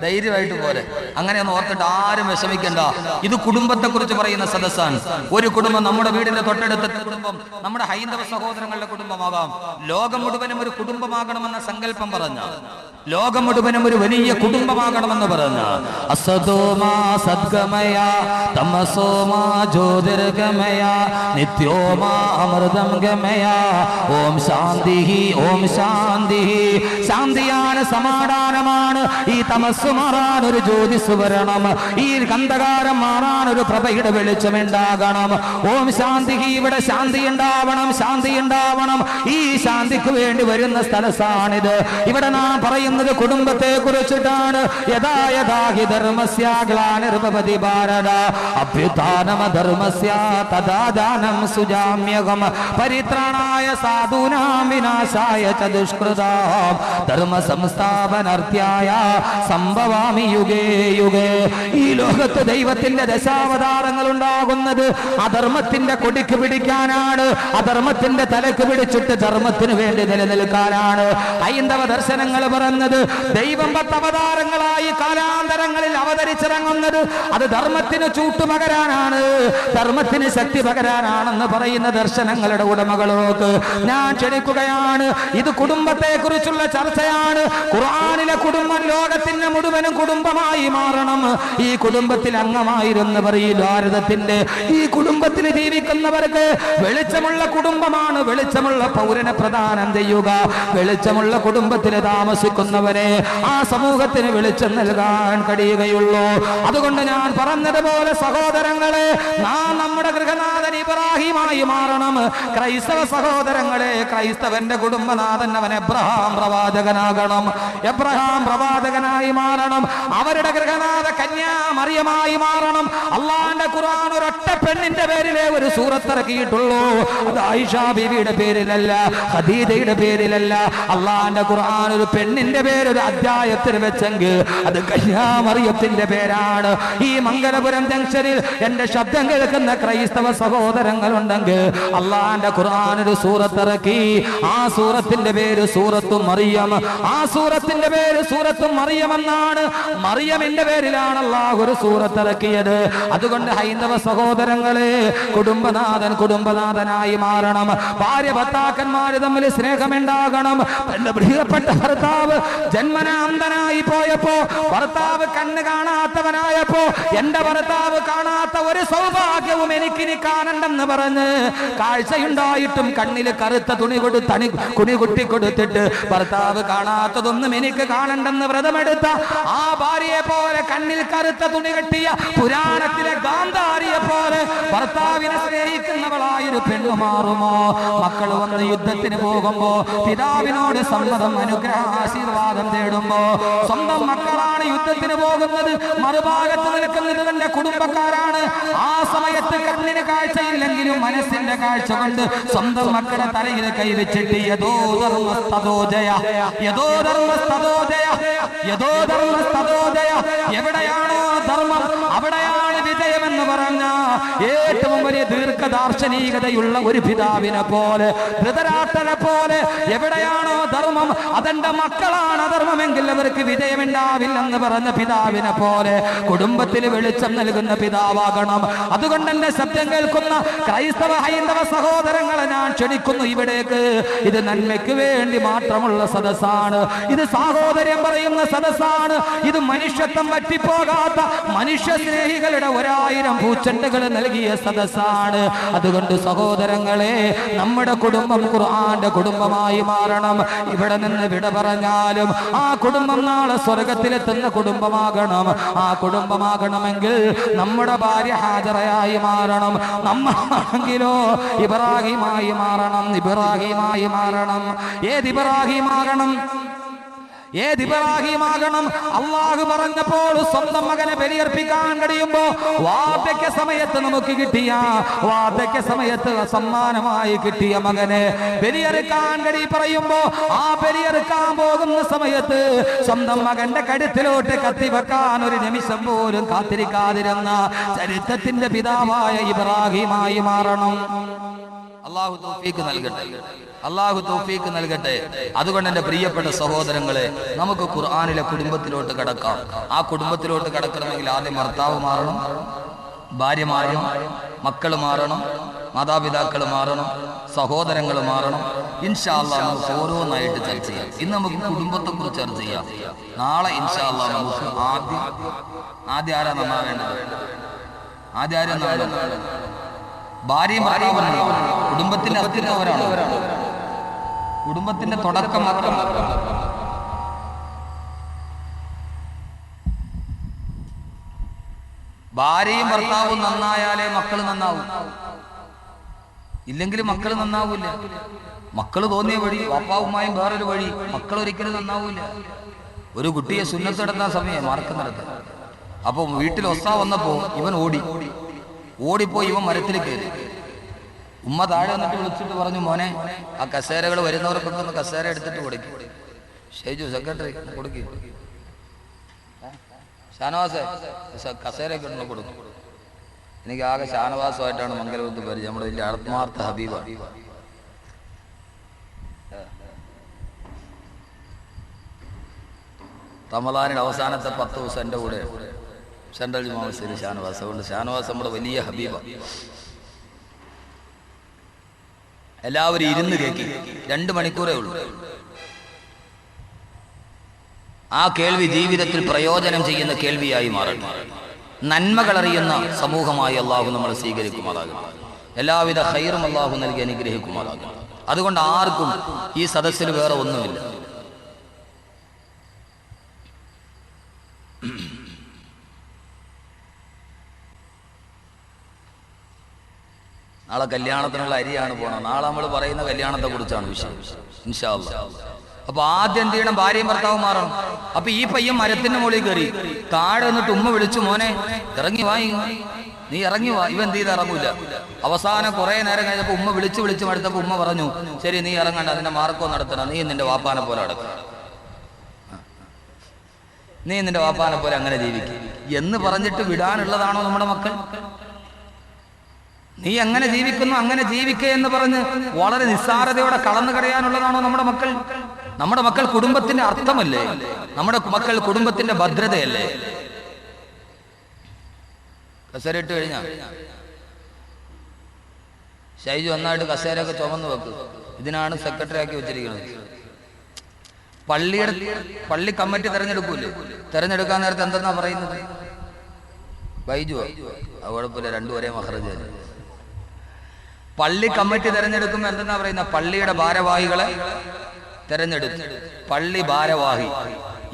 ധൈര്യമായിട്ട് പോലെ അങ്ങനെയൊന്നും ഓർത്തിട്ട് ആരും വിഷമിക്കണ്ട. ഇത് കുടുംബത്തെ കുറിച്ച് പറയുന്ന സദസ്സാണ്. ഒരു കുടുംബം, നമ്മുടെ വീടിന്റെ തൊട്ടടുത്ത കുടുംബം നമ്മുടെ ഹൈന്ദവ സഹോദരങ്ങളുടെ കുടുംബമാകാം. ലോകം മുഴുവനും ഒരു കുടുംബമാകണമെന്ന സങ്കല്പം പറഞ്ഞ, ലോകം മുഴുവനും ഒരു വലിയ കുടുംബമാകണമെന്ന് പറഞ്ഞ അസതോമാ സദ്ഗമയ തമസോമാ ജ്യോതിർഗമയ നിത്യോമാ അമൃതം ഗമയ ഓം ശാന്തി ഓം ശാന്തി. ശാന്തിയാണ്, സമാധാനമാണ്. ഈ തമസ് മാറാൻ ഒരു ജ്യോതിസ് വരണം, ഈ ഗന്ധകാരം മാറാൻ ഒരു പ്രഭയുടെ വെളിച്ചമുണ്ടാകണം. ഓം ശാന്തി. ഇവിടെ ശാന്തി ഉണ്ടാവണം, ശാന്തി ഉണ്ടാവണം. ഈ ശാന്തിക്ക് വേണ്ടി വരുന്ന സ്ഥലസാണിത്. ഇവിടെ നാം പറയുന്നത് കുടുംബത്തെ കുറിച്ചിട്ടാണ്. യഥാ യഥാ ഹി ധർമ്മസ്യ ഗ്ലാനിർഭവതി ഭാരത അഭ്യുത്ഥാനം ധർമ്മസ്യ തഥാ ദാനം സുജാമ്യഹം പരിത്രാണായ സാധൂനാം വിനാശായ ച ദുഷ്കൃതാം ധർമ്മ സംസ്ഥാപനാർത്ഥായ സംഭവാമി യുഗേ യുഗേ. ഈ ലോകത്ത് ദൈവത്തിന്റെ ദശാവതാരങ്ങൾ ഉണ്ടാകുന്നത് അധർമ്മത്തിന്റെ കൊടിക്ക് പിടിക്കാനാണ്, അധർമ്മത്തിന്റെ തലക്ക് പിടിച്ചിട്ട് ധർമ്മത്തിന് വേണ്ടി നിലനിൽക്കാനാണ്. ഹൈന്ദവ ദർശനങ്ങൾ പറഞ്ഞത് ദൈവം 10 അവതാരങ്ങളായി കാലാന്തരങ്ങളിൽ അവതരിച്ചിറങ്ങുന്നത് അത് ധർമ്മത്തിന് ചൂട്ടുപകരാനാണ്, ധർമ്മത്തിന് ശക്തി പകരാനാണെന്ന് പറയുന്ന ദർശനങ്ങളുടെ ഉടമകളോക്ക് ഞാൻ ക്ഷണിക്കുകയാണ്. ഇത് കുടുംബത്തെ കുറിച്ചുള്ള ചർച്ചയാണ്. ഖുർആനിലെ കുടുംബം ലോകത്തിന്റെ മുഴുവനും കുടുംബമായി മാറണം. ഈ കുടുംബത്തിൽ അംഗമായിരുന്നവർ ഈ ഭാരതത്തിന്റെ ഈ കുടുംബത്തിൽ ജീവിക്കുന്നവർക്ക് വെളിച്ചമുള്ള കുടുംബമാണ് വെളിച്ചമുള്ള പൗരനെ പ്രദാനം ചെയ്യുക. വെളിച്ചമുള്ള കുടുംബത്തിൽ താമസിക്കുന്നവരെ ആ സമൂഹത്തിന് വെളിച്ചം നൽകാൻ കഴിയുകയുള്ളൂ. അതുകൊണ്ട് ഞാൻ പറഞ്ഞതുപോലെ സഹോദരങ്ങളെ, നാം നമ്മുടെ ഗൃഹനാഥൻ ഇബ്രാഹിമായി മാറണം. ക്രൈസ്തവ സഹോദരങ്ങളെ, ക്രൈസ്തവന്റെ കുടുംബനാഥൻ അവൻ എബ്രഹാം പ്രവാചകനാകണം, എബ്രഹാം പ്രവാചകനായി മാറണം. അവരുടെ ഗൃഹനാഥ കന്യാ മറിയമായി മാറണം. അള്ളാന്റെ ഖുർആൻ ഒരൊറ്റ പെണ്ണിന്റെ പേരിലെ ഒരു സൂറത്ത് ഇറക്കിയിട്ടുള്ളൂ. അത് ആയിഷ ബീവിയുടെ പേരിലല്ല, ഖദീജയുടെ പേരിലല്ല. അള്ളാന്റെ ഖുർആൻ ഒരു പെണ്ണിന്റെ പേര് ഒരു അധ്യായത്തിൽ വെച്ചെങ്കിൽ അത് കന്യാ മറിയത്തിന്റെ പേരാണ്. ഈ മംഗലപുരം ജംഗ്ഷനിൽ എന്റെ ശബ്ദം കേൾക്കുന്ന ക്രൈസ്തവ സഹോദരങ്ങളുണ്ടെങ്കിൽ അള്ളാന്റെ ഖുർആൻ ഒരു സൂറത്ത് ഇറക്കി. ആ സൂറത്തിന്റെ പേര് സൂറത്തു മറിയം. ആ സൂറത്തിന്റെ പേര് സൂറത്തു മറിയം എന്നാണ്. മറിയമിന്റെ പേരിലാണ് അല്ലാഹു ഒരു സൂറത്ത് ഇറക്കിയത്. അതുകൊണ്ട് ഹൈന്ദവ സഹോദരങ്ങളെ, കുടുംബനാഥൻ കുടുംബനാഥനായി മാറണം. ഭാര്യ ഭർത്താക്കന്മാര് തമ്മിൽ സ്നേഹമുണ്ടാകണം. എന്റെ പ്രിയപ്പെട്ട ഭർത്താവ് ജന്മനാ അന്ധനായി പോയപ്പോ, ഭർത്താവ് കണ്ണ് കാണാത്തവനായപ്പോ, എന്റെ ഭർത്താവ് കാണാത്ത ഒരു സൗഭാഗ്യവും എനിക്കിനി കാണണ്ടെന്ന് പറഞ്ഞ് കാഴ്ചയുണ്ടായിട്ടും കണ്ണിൽ കറുത്ത തുണി കുട്ടി കൊടുത്തിട്ട് ഭർത്താവ് കാണാത്തതൊന്നും എനിക്ക് കാണണ്ടെന്ന് വ്രതമെടുത്ത ആ ഭാര്യയെ പോലെ, കണ്ണിൽ കറുത്ത തുണി കെട്ടിയ പുരാണത്തിലെ ഗാന്ധാരിയെ പോലെ ഭർത്താവിനെ സ്നേഹിക്കുന്നവളായൊരു പെണ്ണു മാറുമോ? മക്കൾ വന്ന് യുദ്ധത്തിന് പോകുമ്പോ പിതാവിനോട് സമ്മതം, അനുഗ്രഹ ആശീർവാദം തേടുമ്പോ സ്വന്തം മക്കളാണ് യുദ്ധത്തിന് പോകുന്നത്, മറുഭാഗത്ത് നിൽക്കുന്നത് തന്റെ കുടുംബക്കാരാണ്. ആ സമയത്ത് കണ്ണിന് കാഴ്ചയില്ലെങ്കിലും മനസ്സിന്റെ കാഴ്ച കൊണ്ട് സ്വന്തം മക്കളുടെ തലയിൽ കൈവച്ചിട്ട് യദോ ധർമ്മസ്തദോജയ യദോ ധർമ്മസ്തദോജയ യദോ ധർമ്മസ്തദോജയ, എവിടെയാണോ ധർമ്മം അവിടെയാണ് വിജയമെന്ന് പറഞ്ഞ ഏറ്റവും വലിയ ദീർഘദാർശനികതയുള്ള ഒരു പിതാവിനെ പോലെ, ധൃതരാഷ്ട്രനെ പോലെ, എവിടെയാണോ ധർമ്മം അതെന്റെ മക്കളാണ് അധർമ്മമെങ്കിൽ അവർക്ക് വിജയമുണ്ടാവില്ലെന്ന് പറഞ്ഞ പിതാവിനെ പോലെ കുടുംബത്തിൽ വെളിച്ചം നൽകുന്ന പിതാവാകണം. അതുകൊണ്ട് എന്റെ ശബ്ദം കേൾക്കുന്ന ക്രൈസ്തവ ഹൈന്ദവ സഹോദരങ്ങളെ ഞാൻ ക്ഷണിക്കുന്നു ഇവിടേക്ക്. ഇത് നന്മയ്ക്ക് വേണ്ടി മാത്രമുള്ള സദസ്സാണ്. ഇത് സാഹോദര്യം പറയുന്ന സദസ്സാണ്. ഇത് മനുഷ്യത്വം പറ്റിപ്പോകാത്ത മനുഷ്യ സ്നേഹികളുടെ 1000 പൂച്ചെണ്ടുകൾ നൽകിയ സദസ്സാണ്. അതുകൊണ്ട് സഹോദരങ്ങളെ, നമ്മുടെ കുടുംബം ഖുർആന്റെ കുടുംബമായി മാറണം. ഇവിടെ നിന്ന് വിട പറഞ്ഞാലും ആ കുടുംബം നാളെ സ്വർഗത്തിലെത്തുന്ന കുടുംബമാകണം. ആ കുടുംബമാകണമെങ്കിൽ നമ്മുടെ ഭാര്യ ഹാജറയായി മാറണം. നമ്മളാണെങ്കിലോ ഇബ്രാഹിമായി മാറണം, ഇബ്രാഹിമായി മാറണം. ഏത് ഇബ്രാഹിമാകണം? ഏത് ഇബ്രാഹിമാകണം? അള്ളാഹു പറഞ്ഞപ്പോൾ സ്വന്തം മകനെ ബലിയർപ്പിക്കാൻ കഴിയുമ്പോ വാർദ്ധക്യ സമയത്ത് നമുക്ക് കിട്ടിയ, വാർദ്ധക്യ സമയത്ത് സമ്മാനമായി കിട്ടിയ മകനെ ബലിയറുക്കാൻ പറയുമ്പോ ആ ബലിയറുക്കാൻ പോകുന്ന സമയത്ത് സ്വന്തം മകന്റെ കഴുത്തിലോട്ട് കത്തിവെക്കാൻ ഒരു നിമിഷം പോലും കാത്തിരിക്കാതിരുന്ന ചരിത്രത്തിന്റെ പിതാവായ ഇബ്രാഹിമായി മാറണം. അള്ളാഹു തൗഫീഖ് നൽകട്ടെ. അള്ളാഹു തൗഫീക്ക് നൽകട്ടെ. അതുകൊണ്ട് എൻ്റെ പ്രിയപ്പെട്ട സഹോദരങ്ങളെ, നമുക്ക് ഖുർആനിലെ കുടുംബത്തിലോട്ട് കടക്കാം. ആ കുടുംബത്തിലോട്ട് കടക്കണമെങ്കിൽ ആദ്യം ഭർത്താവ് മാറണം, ഭാര്യ മാറണം, മക്കൾ മാറണം, മാതാപിതാക്കൾ മാറണം, സഹോദരങ്ങൾ മാറണം. ഇൻഷാ അല്ലാഹ് നമുക്ക് ഓരോന്നായിട്ട് ചർച്ച ചെയ്യാം. ഇന്ന് നമുക്ക് കുടുംബത്തെക്കുറിച്ച് ചർച്ച ചെയ്യാം. നാളെ ഇൻഷാ അല്ലാഹ് നമുക്ക് ആദ്യം ആരാ നന്നാവേണ്ടത്? ആദ്യം ആരും നന്നാവേണ്ടത്? ഭാര്യയും ഭർത്താവും കുടുംബത്തിന്റെ അസ്തിത്വം. കുടുംബത്തിന്റെ തുടക്കം മാത്രം. ഭാര്യയും ഭർത്താവും നന്നായാലേ മക്കൾ നന്നാവും. ഇല്ലെങ്കിൽ മക്കൾ നന്നാവൂല. മക്കൾ തോന്നിയ വഴി, വാപ്പാവുമായും വേറൊരു വഴി, മക്കൾ ഒരിക്കലും നന്നാവൂല. ഒരു കുട്ടിയെ സുന്നത്ത് നടത്താൻ സമയം മാർക്ക് നടത്താൻ. അപ്പൊ വീട്ടിൽ ഒസ്സ വന്നപ്പോ ഇവൻ ഓടിപ്പോയി ഇവൻ മരത്തിൽ കയറി. ഉമ്മ താഴെ വന്നിട്ട് വിളിച്ചിട്ട് പറഞ്ഞു, മോനെ ആ കസേരകൾ വരുന്നവർക്കൊക്കെ ഒന്ന് കസേര എടുത്തിട്ട് കൊടുക്കും. ഷൈജു സെക്രട്ടറി കൊടുക്കും. ഷാനവാസേ കസേരയൊക്കെ ഉണ്ടെന്ന് കൊടുക്കും. എനിക്ക് ആകെ ഷാനവാസമായിട്ടാണ് മംഗലപുരത്ത് പരിചയം. നമ്മുടെ വലിയ ആത്മാർത്ഥ ഹബീബ. റമദാനിന്റെ അവസാനത്തെ 10 ദിവസം എൻ്റെ കൂടെ സെൻട്രൽ ജുമാ മസ്ജിദിൽ ഷാനവാസ്. അതുകൊണ്ട് ഷാനവാസ് നമ്മുടെ വലിയ ഹബീബ. എല്ലാവരും ഇരുന്ന് കേൾക്കി. 2 മണിക്കൂറേ ഉള്ളൂ. ആ കേൾവി ജീവിതത്തിൽ പ്രയോജനം ചെയ്യുന്ന കേൾവിയായി മാറട്ടെ. നന്മകളറിയുന്ന സമൂഹമായി അള്ളാഹു നമ്മൾ സ്വീകരിക്കുമാറാകും. എല്ലാവിധ ഖൈറും അള്ളാഹു നൽകി അനുഗ്രഹിക്കുമാറാകും. അതുകൊണ്ട് ആർക്കും ഈ സദസ്സിൽ വേറെ ഒന്നുമില്ല. നാളെ കല്യാണത്തിനുള്ള അരിയാണ് പോണം. നാളെ നമ്മൾ പറയുന്ന കല്യാണത്തെ കുറിച്ചാണ് വിഷയം ഇൻഷാ അല്ലാഹ്. അപ്പൊ ആദ്യം എന്ത് ചെയ്യണം? ഭാര്യയും ഭർത്താവും മാറണം. അപ്പൊ ഈ പയ്യൻ മരത്തിന്റെ മുകളിൽ കയറി താഴെ എന്നിട്ട് ഉമ്മ വിളിച്ചു, മോനെ ഇറങ്ങി വാ, നീ ഇറങ്ങി വാ. ഇവൻ എന്ത് ചെയ്ത് ഇറങ്ങൂല. അവസാനം കുറെ നേരം കഴിഞ്ഞപ്പോ ഉമ്മ വിളിച്ചു മടുത്തപ്പോ ഉമ്മ പറഞ്ഞു, ശരി നീ ഇറങ്ങണ്ട, അതിന്റെ മാർക്കോ നടത്തണം, നീ നിന്റെ വാപ്പാനെ പോലെ അടക്കും, നീ നിന്റെ വാപ്പാനെ പോലെ അങ്ങനെ ജീവിക്കും എന്ന് പറഞ്ഞിട്ട് വിടാനുള്ളതാണോ നമ്മുടെ മക്കൾ? നീ എങ്ങനെ ജീവിക്കുന്നു അങ്ങനെ ജീവിക്കുക എന്ന് പറഞ്ഞ് വളരെ നിസ്സാരതയോടെ കടന്നു കടയാനുള്ളതാണോ നമ്മുടെ മക്കൾ? നമ്മുടെ മക്കൾ കുടുംബത്തിന്റെ അർത്ഥമല്ലേ? നമ്മുടെ മക്കൾ കുടുംബത്തിന്റെ ഭദ്രതയല്ലേ? കസേര ഇട്ട് കഴിഞ്ഞാ ഷൈജു നന്നായിട്ട് കസേരയൊക്കെ ചുമന്ന് വെക്കും. ഇതിനാണ് സെക്രട്ടറി ആക്കി വെച്ചിരിക്കുന്നത്. പള്ളി കമ്മിറ്റി തെരഞ്ഞെടുക്കൂലേ? തെരഞ്ഞെടുക്കാൻ നേരത്തെ എന്തെന്നാ പറയുന്നത്? ബൈജു കുഴപ്പമില്ല, 2 ഒരേ മഹ്റജ്. പള്ളി കമ്മിറ്റി തെരഞ്ഞെടുക്കുമ്പോ എന്തെന്നാ പറയുന്ന? പള്ളിയുടെ ഭാരവാഹികളെ തെരഞ്ഞെടുത്തു. പള്ളി ഭാരവാഹി.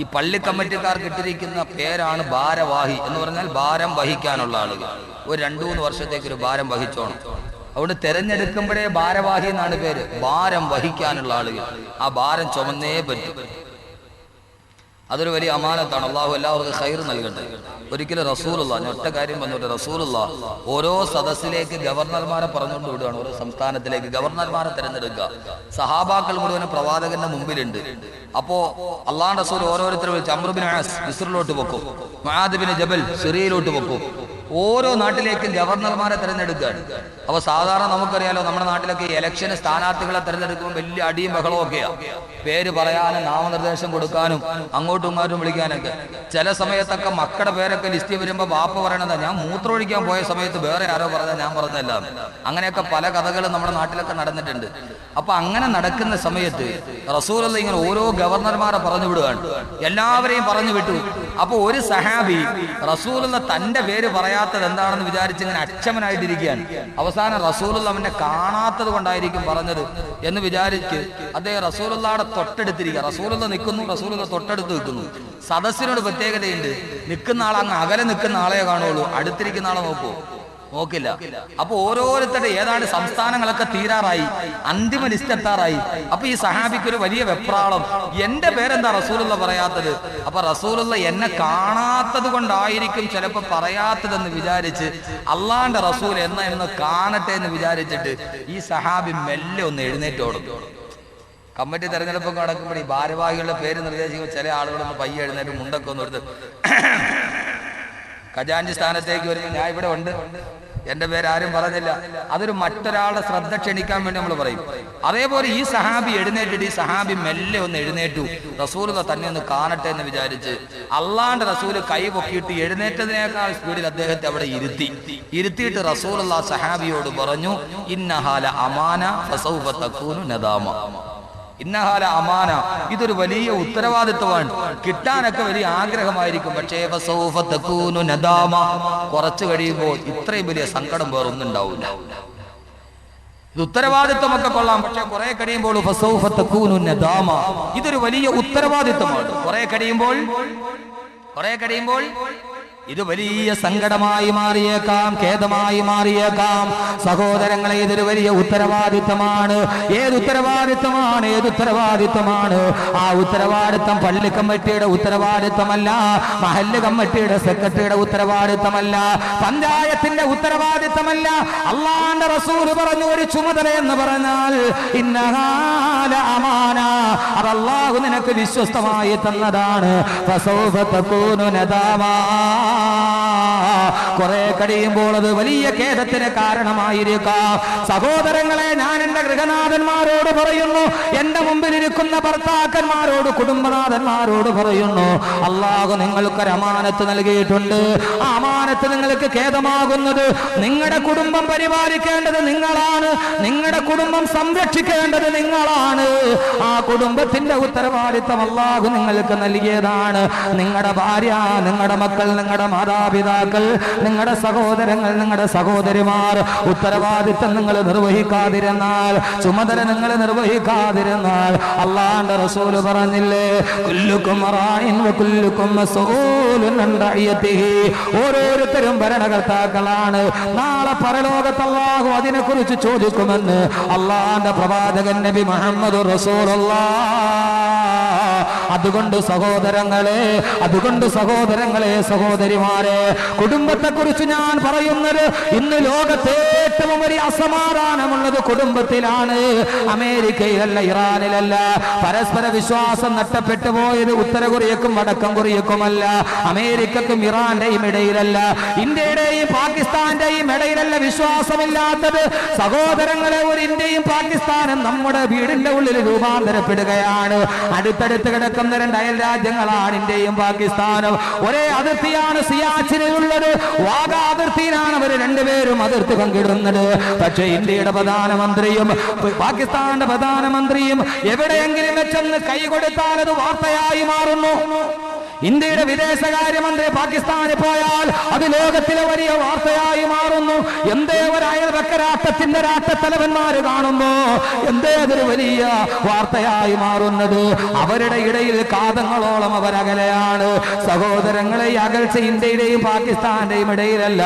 ഈ പള്ളി കമ്മിറ്റിക്കാർക്ക് ഇട്ടിരിക്കുന്ന പേരാണ് ഭാരവാഹി എന്ന് പറഞ്ഞാൽ ഭാരം വഹിക്കാനുള്ള ആളുകൾ. ഒരു 2-3 വർഷത്തേക്ക് ഒരു ഭാരം വഹിച്ചോണം. അതുകൊണ്ട് തെരഞ്ഞെടുക്കുമ്പോഴേ ഭാരവാഹി എന്നാണ് പേര്. ഭാരം വഹിക്കാനുള്ള ആളുകൾ. ആ ഭാരം ചുമന്നേ പറ്റും. അതൊരു വലിയ അമാനത്താണ്. അള്ളാഹു എല്ലാവർക്കും ഖൈർ നൽകട്ടെ. ഒരിക്കലും റസൂലുള്ളാഹ്, ഞാൻ ഒറ്റ കാര്യം പറഞ്ഞിട്ട്, റസൂലുള്ളാഹ് ഓരോ സദസ്സിലേക്ക് ഗവർണർമാരെ പറഞ്ഞുകൊണ്ട് വിടുകയാണ്. ഓരോ സംസ്ഥാനത്തിലേക്ക് ഗവർണർമാരെ തെരഞ്ഞെടുക്കുക. സഹാബാക്കൾ മുഴുവനും പ്രവാചകന്റെ മുമ്പിലുണ്ട്. അപ്പോ അള്ളാഹുവിന്റെ റസൂൽ ഓരോരുത്തരെ വിളിച്ച് അംർ ബിൻ ആസ് മിസ്റിലോട്ട് വെക്കും, മുആദ് ബിൻ ജബൽ സിറിയയിലോട്ട് വെക്കും. ഓരോ നാട്ടിലേക്കും ഗവർണർമാരെ തെരഞ്ഞെടുക്കുകയാണ്. അപ്പൊ സാധാരണ നമുക്കറിയാലോ, നമ്മുടെ നാട്ടിലൊക്കെ ഇലക്ഷന് സ്ഥാനാർത്ഥികളെ തെരഞ്ഞെടുക്കുമ്പോൾ വലിയ അടിയും ബഹളവും ഒക്കെയാണ്. പേര് പറയാനും നാമനിർദ്ദേശം കൊടുക്കാനും അങ്ങോട്ടും ഇങ്ങോട്ടും വിളിക്കാനൊക്കെ. ചില സമയത്തൊക്കെ മക്കളുടെ പേരൊക്കെ ലിസ്റ്റ് വരുമ്പോൾ ബാപ്പ പറയണതാ, ഞാൻ മൂത്രമൊഴിക്കാൻ പോയ സമയത്ത് വേറെ ആരോ പറഞ്ഞാൽ ഞാൻ പറഞ്ഞല്ല. അങ്ങനെയൊക്കെ പല കഥകളും നമ്മുടെ നാട്ടിലൊക്കെ നടന്നിട്ടുണ്ട്. അപ്പൊ അങ്ങനെ നടക്കുന്ന സമയത്ത് റസൂലുള്ളാഹി ഇങ്ങനെ ഓരോ ഗവർണർമാരെ പറഞ്ഞു വിടുകയാണ്. എല്ലാവരെയും പറഞ്ഞു വിട്ടു. അപ്പൊ ഒരു സഹാബി റസൂലുള്ളാഹി തന്റെ പേര് പറയാത്തത് എന്താണെന്ന് വിചാരിച്ച് ഇങ്ങനെ അക്ഷമനായിട്ടിരിക്കുകയാണ്. അവസാനം റസൂലുള്ളാഹി അവനെ കാണാത്തത് കൊണ്ടായിരിക്കും പറഞ്ഞത് എന്ന് വിചാരിച്ച് അദ്ദേഹം റസൂലുള്ളാഹിയുടെ തൊട്ടടുത്തിരിക്കുക. റസൂലുള്ളാഹി നിൽക്കുന്നു, റസൂലുള്ളാഹി തൊട്ടടുത്ത് നിൽക്കുന്നു. സദസ്സിനോട് പ്രത്യേകതയുണ്ട്. നിൽക്കുന്ന ആൾ അങ്ങ് അകലെ നിൽക്കുന്ന ആളെ കാണുള്ളൂ, അടുത്തിരിക്കുന്ന ആളെ നോക്കില്ല. അപ്പൊ ഓരോരുത്തരുടെ ഏതാണ്ട് സംസ്ഥാനങ്ങളൊക്കെ തീരാറായി, അന്തിമ ലിസ്റ്റ് എത്താറായി. അപ്പൊ ഈ സഹാബിക്ക് ഒരു വലിയ വെപ്രാളം, എന്റെ പേരെന്താ റസൂലുള്ളാഹി പറയാത്തത്? അപ്പൊ റസൂലുള്ളാഹി എന്നെ കാണാത്തത് കൊണ്ടായിരിക്കും ചിലപ്പോ പറയാത്തതെന്ന് വിചാരിച്ച് അള്ളാന്റെ റസൂൽ എന്ന് കാണട്ടെ എന്ന് വിചാരിച്ചിട്ട് ഈ സഹാബി മെല്ലെ ഒന്ന് എഴുന്നേറ്റോടും. കമ്മിറ്റി തെരഞ്ഞെടുപ്പൊക്കെ നടക്കുമ്പോൾ ഈ ഭാരവാഹികളുടെ പേര് നിർദ്ദേശിക്കുമ്പോൾ ചില ആളുകളൊന്ന് പയ്യെ എഴുന്നേറ്റ് മുണ്ടൊക്കെ ഒന്ന് എടുത്ത് ഖജാൻജി സ്ഥാനത്തേക്ക് വരുമ്പോൾ ഞാൻ ഇവിടെ ഉണ്ട്, എന്റെ പേര് ആരും പറഞ്ഞില്ല. അതൊരു മറ്റൊരാളുടെ ശ്രദ്ധ ക്ഷണിക്കാൻ വേണ്ടി നമ്മൾ പറയും. അതേപോലെ ഈ സഹാബി എഴുന്നേറ്റിട്ട് ഈ സഹാബി മെല്ലെ ഒന്ന് എഴുന്നേറ്റു, റസൂൽ തന്നെ ഒന്ന് കാണട്ടെ എന്ന് വിചാരിച്ച് അള്ളാന്റെ റസൂല് കൈ പൊക്കിയിട്ട് എഴുന്നേറ്റതിനേക്കാൾ സ്പീഡിൽ അദ്ദേഹത്തെ അവിടെ ഇരുത്തിയിട്ട് റസൂലുള്ള സഹാബിയോട് പറഞ്ഞു, ഇന്നഹാല അമാന ഫസൗഫ തകൂനു നദാമ. ഇന്നഹാല അമാന, ഇതൊരു വലിയ ഉത്തരവാദിത്വമാണ്, കിട്ടാനൊക്കെ വലിയ ആഗ്രഹമായിരിക്കും, പക്ഷേ ഫസൗഫ തകൂനു നദാമ, കുറച്ചു കഴിയുമ്പോൾ ഇത്രയും വലിയ സങ്കടം വേറൊന്നും ഉണ്ടാവില്ല. ഇത് ഉത്തരവാദിത്വമൊക്കെ കൊള്ളാം, പക്ഷെ കുറെ കഴിയുമ്പോൾ ഫസൗഫ തകൂനു നദാമ, ഇതൊരു വലിയ ഉത്തരവാദിത്വമാണ്. കുറെ കഴിയുമ്പോൾ ഇത് വലിയ സങ്കടമായി മാറിയേക്കാം, ഖേദമായി മാറിയേക്കാം. സഹോദരങ്ങളെ, ഇതൊരു വലിയ ഉത്തരവാദിത്തമാണ്. ഏതുത്തരവാദിത്തമാണ്? ആ ഉത്തരവാദിത്തം പള്ളി കമ്മിറ്റിയുടെ ഉത്തരവാദിത്തമല്ല, മഹല്ല് കമ്മിറ്റിയുടെ സെക്രട്ടറിയുടെ ഉത്തരവാദിത്തമല്ല, പഞ്ചായത്തിന്റെ ഉത്തരവാദിത്തമല്ല. അള്ളാന്റെ റസൂൽ പറഞ്ഞു, ഒരു ചുമതല എന്ന് പറഞ്ഞാൽ ഇന്നഹാല അമാന, അത് അല്ലാഹു നിനക്ക് വിശ്വസ്തമായി തന്നതാണ്. ഫസൗഫ തകൂനു നദാമ, കുറെ കഴിയുമ്പോൾ അത് വലിയ ഖേദത്തിന് കാരണമായിരിക്കാം. സഹോദരങ്ങളെ, ഞാൻ എന്റെ ഗൃഹനാഥന്മാരോട് പറയുന്നു, എന്റെ മുമ്പിലിരിക്കുന്ന ഭർത്താക്കന്മാരോട്, കുടുംബനാഥന്മാരോട് പറയുന്നു, അല്ലാഹു നിങ്ങൾക്കൊരു അമാനത്ത് നൽകിയിട്ടുണ്ട്. ആ അമാനത്ത് നിങ്ങൾക്ക് ഖേദമാകുന്നത്, നിങ്ങളുടെ കുടുംബം പരിപാലിക്കേണ്ടത് നിങ്ങളാണ്, നിങ്ങളുടെ കുടുംബം സംരക്ഷിക്കേണ്ടത് നിങ്ങളാണ്. ആ കുടുംബത്തിന്റെ ഉത്തരവാദിത്തം അല്ലാഹു നിങ്ങൾക്ക് നൽകിയതാണ്. നിങ്ങളുടെ ഭാര്യ, നിങ്ങളുടെ മക്കൾ, നിങ്ങളുടെ മാതാപിതാക്കൾ, നിങ്ങളുടെ സഹോദരങ്ങൾ, നിങ്ങളുടെ സഹോദരിമാർ ഉത്തരവാദിത്തം നിങ്ങൾ നിർവഹിക്കാതിരുന്നാൽ, ചുമതല നിങ്ങൾ നിർവഹിക്കാതിരുന്നാൽ, അല്ലാഹുവിന്റെ റസൂൽ പറഞ്ഞില്ലേ, കുല്ലുക്കും റാഇൻ വ കുല്ലുക്കും മസ്ഊലുൻ അൻ റഅയതിഹി, ഓരോരുത്തരും ഭരണകർത്താക്കളാണ്. നാളെ പരലോകത്ത് അല്ലാഹു അതിനെക്കുറിച്ച് ചോദിക്കുമെന്ന് അല്ലാഹുവിന്റെ പ്രവാചകൻ നബി മുഹമ്മദ് റസൂലുള്ളാഹ്. അതുകൊണ്ട് സഹോദരങ്ങളെ, സഹോദരിമാരെ, കുടുംബത്തെ കുറിച്ച് ഞാൻ പറയുന്നത്, ഇന്ന് ലോകത്തെ ഏറ്റവും വലിയ അസമാധാനമുള്ളത് കുടുംബത്തിലാണ്. അമേരിക്കയിലല്ല, ഇറാനിലല്ല. പരസ്പര വിശ്വാസം നഷ്ടപ്പെട്ടു പോയത് ഉത്തര കൊറിയക്കും വടക്കം കൊറിയക്കുമല്ല, അമേരിക്കക്കും ഇറാന്റെയും ഇടയിലല്ല, ഇന്ത്യയുടെയും പാകിസ്ഥാന്റെയും ഇടയിലല്ല വിശ്വാസമില്ലാത്തത്. സഹോദരങ്ങളെ, ഒരു ഇന്ത്യയും പാകിസ്ഥാനും നമ്മുടെ വീടിന്റെ ഉള്ളിൽ രൂപാന്തരപ്പെടുകയാണ്. അടുത്തടുത്ത് കിടക്കുന്ന രണ്ട് അയൽ രാജ്യങ്ങളാണ് ഇന്ത്യയും പാകിസ്ഥാനും. ഒരേ അതിർത്തിയാണ് സിയാച്ചിനുള്ളത്, വാഗ അതിർത്തിയിലാണ് അവർ രണ്ടുപേരും അതിർത്തി പങ്കിടുന്നത്. പക്ഷേ ഇന്ത്യയുടെ പ്രധാനമന്ത്രിയും പാകിസ്ഥാന്റെ പ്രധാനമന്ത്രിയും എവിടെയെങ്കിലും വെച്ചൊന്ന് കൈ കൊടുത്താൽ അത് വാർത്തയായി മാറുന്നു. ഇന്ത്യയുടെ വിദേശകാര്യമന്ത്രി പാകിസ്ഥാനിൽ പോയാൽ അത് ലോകത്തിലെ വലിയ വാർത്തയായി മാറുന്നു. എന്തേ ഒരു അയൽപക്ക രാഷ്ട്രത്തിന്റെ രാഷ്ട്രത്തലവന്മാര് കാണുമ്പോ എന്തേ അതൊരു വലിയ വാർത്തയായി മാറുന്നത്? അവരുടെ ഇടയിൽ കാതങ്ങളോളം അവരകലെയാണ്. സഹോദരങ്ങളെ, ഈ അകൽച്ച ഇന്ത്യയുടെയും പാകിസ്ഥാന്റെയും ഇടയിലല്ല,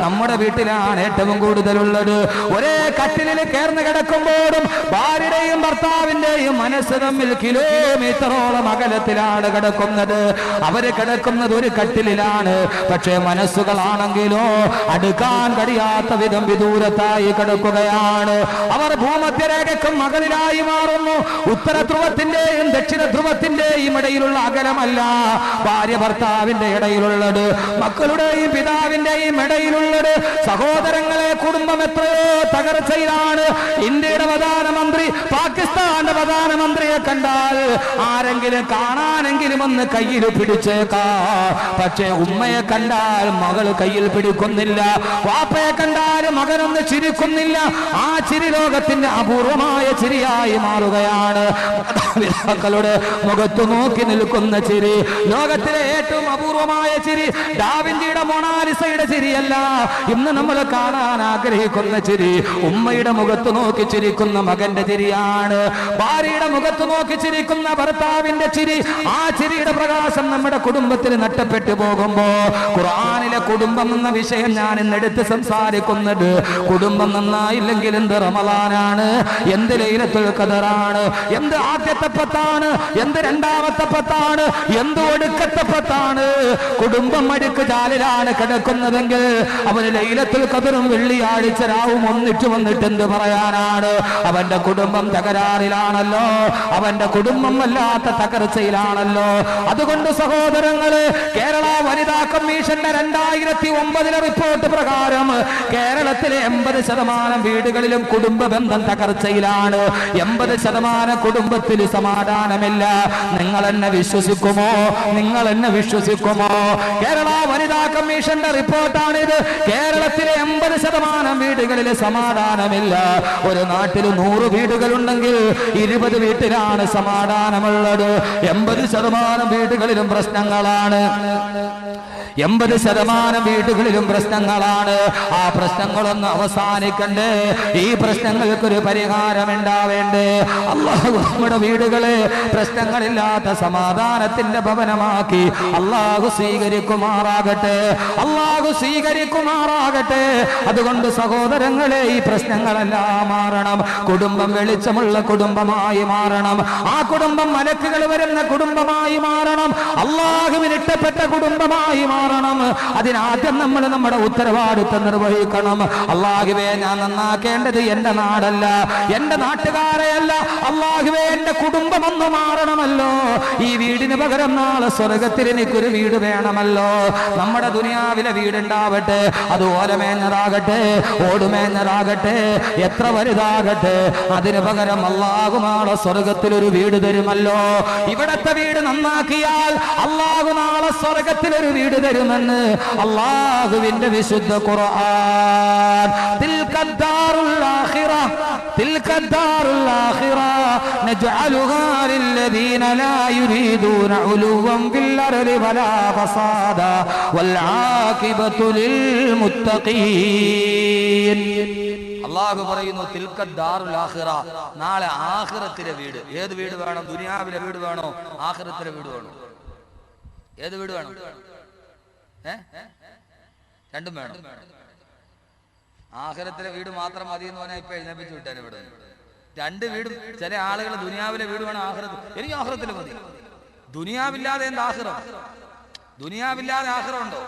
നമ്മുടെ വീട്ടിലാണ് ഏറ്റവും കൂടുതലുള്ളത്. ഒരേ കട്ടിലിൽ കേർന്ന് കിടക്കുമ്പോഴും ഭാര്യയുടെയും ഭർത്താവിന്റെയും മനസ്സ് തമ്മിൽ കിലോമീറ്ററോളം അകലത്തിലാണ് കിടക്കുന്നത്. അവര് കിടക്കുന്നത് ഒരു കട്ടിലാണ്, പക്ഷേ മനസ്സുകളാണെങ്കിലോ അടുക്കാൻ കഴിയാത്ത വിധം വിദൂരത്തായി കിടക്കുകയാണ്. അവർ ഭൂമധ്യരേഖയ്ക്കും മകളിലായി മാറുന്നു. ഉത്തര ധ്രുവത്തിന്റെയും ദക്ഷിണ ധ്രുവത്തിന്റെയും ഇടയിലുള്ള അകലമല്ല ഭാര്യ ഭർത്താവിന്റെ ഇടയിലുള്ളത്, മക്കളുടെയും പിതാവിന്റെയും ഇടയിലുള്ളത്. സഹോദരങ്ങളെ, കുടുംബം എത്രയോ തകർച്ചയിലാണ്. ഇന്ത്യയുടെ പ്രധാനമന്ത്രി പാകിസ്ഥാന്റെ പ്രധാനമന്ത്രിയെ കണ്ടാൽ ആരെങ്കിലും കാണാനെങ്കിലും ഒന്ന് കയ്യിൽ പിടിച്ചേക്കാം, പക്ഷേ ഉമ്മയെ കണ്ടാൽ മകൾ കയ്യിൽ പിടിക്കുന്നില്ല, വാപ്പയെ കണ്ടാൽ മകനൊന്ന് ചിരിക്കുന്നില്ല. ആ ചിരി ലോകത്തിന്റെ അപൂർവമായ ചിരിയായി മാറുകയാണ്. മാതാപിതാക്കളുടെ മുഖത്തു നോക്കി നിൽക്കുന്ന ചിരി ലോകത്തിലെ ഏറ്റവും അപൂർവമായ ചിരി. ഡാവിഞ്ചിയുടെ മൊണാലിസയുടെ ചിരിയല്ല ഇന്ന് നമ്മൾ കാണാൻ ആഗ്രഹിക്കുന്ന ചിരി. ഉമ്മയുടെ മുഖത്ത് നോക്കി ചിരിക്കുന്ന മകന്റെ ചിരിയാണ്. ഭാര്യയുടെ മുഖത്ത് നോക്കി ചിരിക്കുന്ന ഭർത്താവിന്റെ ചിരി. ആ ചിരിയുടെ പ്രകാശം നമ്മുടെ കുടുംബത്തിൽ നഷ്ടപ്പെട്ടു പോകുമ്പോ, ഖുർആനിലെ കുടുംബം എന്ന വിഷയം ഞാൻ ഇന്നെടുത്ത് സംസാരിക്കുന്നത്, കുടുംബം നന്നായില്ലെങ്കിൽ എന്ത് റമളാനാണ്, എന്ത് ലൈലത്തുൽ ഖദറാണ്, എന്ത് ആദ്യത്തെ പത്താണ്, എന്ത് രണ്ടാമത്തെ പത്താണ്, എന്ത് ഒടുക്കത്തെ പത്താണ്. കുടുംബം അടുക്ക് ചാലിലാണ് കിടക്കുന്നതെങ്കിൽ അവന് ലൈലത്തുൽ ഖദറും വെള്ളിയാഴ്ച രാവും ഒന്നിട്ട് വന്നിട്ട് എന്ത് പറയാനാണ്? അവന്റെ കുടുംബം തകരാറിലാണല്ലോ, അവന്റെ കുടുംബം വല്ലാത്ത തകർച്ചയിലാണല്ലോ. അതുകൊണ്ട് സഹോദരങ്ങള്, കേരള വനിതാ കമ്മീഷന്റെ 2009 റിപ്പോർട്ട് പ്രകാരം കേരളത്തിലെ 80% വീടുകളിലും കുടുംബ ബന്ധം തകർച്ചയിലാണ്. 80% കുടുംബത്തിൽ സമാധാനമില്ല. നിങ്ങൾ എന്നെ വിശ്വസിക്കുമോ? നിങ്ങൾ എന്നെ വിശ്വസിക്കുമോ? കേരള വനിതാ കമ്മീഷന്റെ റിപ്പോർട്ടാണിത്. കേരളത്തിലെ 80% വീടുകളിൽ സമാധാനമില്ല. ഒരു നാട്ടിൽ 100 വീടുകളുണ്ടെങ്കിൽ 20 വീട്ടിലാണ് സമാധാനമുള്ളത്. 80% വീടുകളിലും പ്രശ്നങ്ങളാണ്. 80% വീടുകളിലും പ്രശ്നങ്ങളാണ്. ആ പ്രശ്നങ്ങളൊന്ന് അവസാനിക്കണ്ടേ? ഈ പ്രശ്നങ്ങൾക്കൊരു പരിഹാരം ഉണ്ടാവേണ്ടേ? അല്ലാഹു നമ്മുടെ വീടുകളെ പ്രശ്നങ്ങളില്ലാത്ത സമാധാനത്തിന്റെ ഭവനമാക്കി അല്ലാഹു സ്വീകരിക്കുമാറാകട്ടെ. അല്ലാഹു സ്വീകരിക്കുമാറാകട്ടെ. അതുകൊണ്ട് സഹോദരങ്ങളെ, ഈ പ്രശ്നങ്ങളെല്ലാം മാറണം. കുടുംബം വെളിച്ചമുള്ള കുടുംബമായി മാറണം. ആ കുടുംബം മലക്കുകൾ വരുന്ന കുടുംബമായി മാറണം. അല്ലാഹുവിന് ഇഷ്ടപ്പെട്ട കുടുംബമായി മാറണം. അതിനാദ്യം നമ്മൾ നമ്മുടെ ഉത്തരവാദിത്വം നിർവഹിക്കണം. അല്ലാഹുവേ, ഞാൻ നന്നാക്കേണ്ടത് എന്റെ നാടല്ല, എന്റെ നാട്ടുകാരെയല്ല. അല്ലാഹുവേ, എന്റെ കുടുംബം ഒന്ന് മാറണമല്ലോ. ഈ വീടിന് പകരം നാളെ സ്വർഗത്തിൽ എനിക്കൊരു വീട് വേണമല്ലോ. നമ്മുടെ ദുനിയാവിലെ വീടുണ്ടാവട്ടെ, അത് ഓലമേഞ്ഞതാകട്ടെ, ഓടുമേഞ്ഞതാകട്ടെ, എത്ര വലുതാകട്ടെ, അതിന് പകരം അല്ലാഹു നാളെ സ്വർഗത്തിൽ ഒരു വീട് തരുമല്ലോ. ഇവിടത്തെ വീട് നന്നാക്കിയാൽ അല്ലാഹു നാളെ സ്വർഗത്തിൽ ഒരു വീട് തരുമെന്ന് അല്ലാഹുവിന്റെ വിശുദ്ധ ഖുർആൻ. തിൽകദ്ദാറുൽ ആഖിറ, തിൽകദ്ദാറുൽ ആഖിറ നജ്അലുഹാ ലില്ലദീന ലാ യുരീദൂന ഉലുവൻ ഫിൽ അർളി വലാ ഫസാദ വൽ ആഖിബതു ലിൽ മുത്തഖീൻ. അല്ലാഹു പറയുന്നു, തിൽകദ്ദാറുൽ ആഖിറ, നാളെ ആഖിറത്തിലെ വീട്. ഏത് വീട് വേണം? ദുനിയാവിലെ വീട് വേണോ? ആഖിറത്തിലെ വീട് വേണോ? ഏത് വീട് വേണം? രണ്ടും വേണം. ആഖിറത്തിലെ വീട് മാത്രം മതി എന്ന് പറഞ്ഞാൽ ഇപ്പൊ എഴുന്നേപ്പിച്ചു വിട്ടാൻ ഇവിടെ. രണ്ട് വീടും. ചില ആളുകൾ ദുനിയാവിലെ വീട് വേണം, ആഖിറത്ത്. എനിക്ക് ആഖിറത്തിൽ മതി. ദുനിയാവില്ലാതെ എന്താ ആഖിറം? ദുനിയാവില്ലാതെ ആഖിറം ഉണ്ടോ?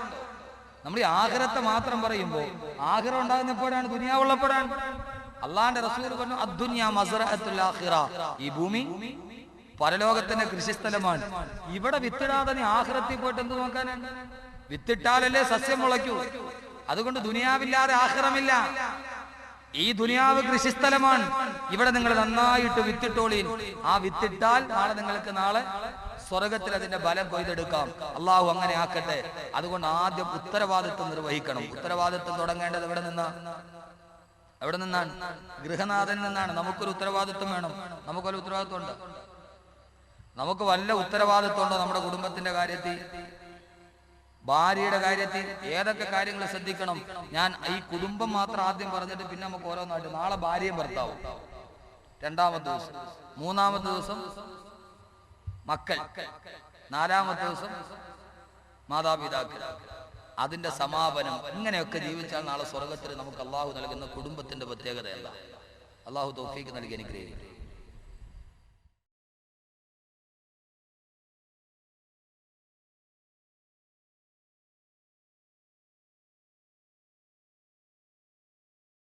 നമ്മൾ ഈ ആഖിറത്തെ മാത്രം പറയുമ്പോൾ ആഖിറം ഉണ്ടാകുന്നപ്പോഴാണ്, ദുനിയാവുള്ളപ്പോഴാണ്. അള്ളാന്റെ റസൂൽ പറഞ്ഞു, അദ്ദുനിയ മസ്റഅത്തുൽ ആഖിറ, ഈ ഭൂമി പരലോകത്തിന്റെ കൃഷിസ്ഥലമാണ്. ഇവിടെ വിത്തിടാതെ നീ ആഖിറത്തിൽ പോയിട്ട് എന്ത് നോക്കാനാണ്? വിത്തിട്ടാലല്ലേ സസ്യം മുളയ്ക്കൂ. അതുകൊണ്ട് ദുനിയാവില്ലാതെ ആഖിറമില്ല. ഈ ദുനിയാവ് കൃഷിസ്ഥലമാണ്. ഇവിടെ നിങ്ങൾ നന്നായിട്ട് വിത്തിട്ടോളീൻ. ആ വിത്തിട്ടാൽ നാളെ നിങ്ങൾക്ക് നാളെ സ്വർഗത്തിൽ അതിന്റെ ബലം കൊയ്തെടുക്കാം. അള്ളാഹു അങ്ങനെ ആക്കട്ടെ. അതുകൊണ്ട് ആദ്യം ഉത്തരവാദിത്വം നിർവഹിക്കണം. ഉത്തരവാദിത്വം തുടങ്ങേണ്ടത് എവിടെ നിന്നാണ്? ഗൃഹനാഥൻ നിന്നാണ്. നമുക്കൊരു ഉത്തരവാദിത്വം വേണം. നമുക്കൊരു ഉത്തരവാദിത്വം ഉണ്ട്. നമുക്ക് വല്ല ഉത്തരവാദിത്വം ഉണ്ടോ നമ്മുടെ കുടുംബത്തിന്റെ കാര്യത്തിൽ, ഭാര്യയുടെ കാര്യത്തിൽ? ഏതൊക്കെ കാര്യങ്ങൾ ശ്രദ്ധിക്കണം? ഞാൻ ഈ കുടുംബം മാത്രം ആദ്യം പറഞ്ഞിട്ട് പിന്നെ നമുക്ക് ഓരോന്നായിട്ട്. നാളെ ഭാര്യയും ഭർത്താവും, രണ്ടാമത്തെ ദിവസം, മൂന്നാമത്തെ ദിവസം മക്കൾ, നാലാമത്തെ ദിവസം മാതാപിതാക്കൾ, അതിന്റെ സമാപനം. ഇങ്ങനെയൊക്കെ ജീവിച്ചാൽ നാളെ സ്വർഗത്തിൽ നമുക്ക് അള്ളാഹു നൽകുന്ന കുടുംബത്തിന്റെ പ്രത്യേകത എന്താ? അള്ളാഹു തൗഫീഖ് നൽകി അനുഗ്രഹിക്കട്ടെ.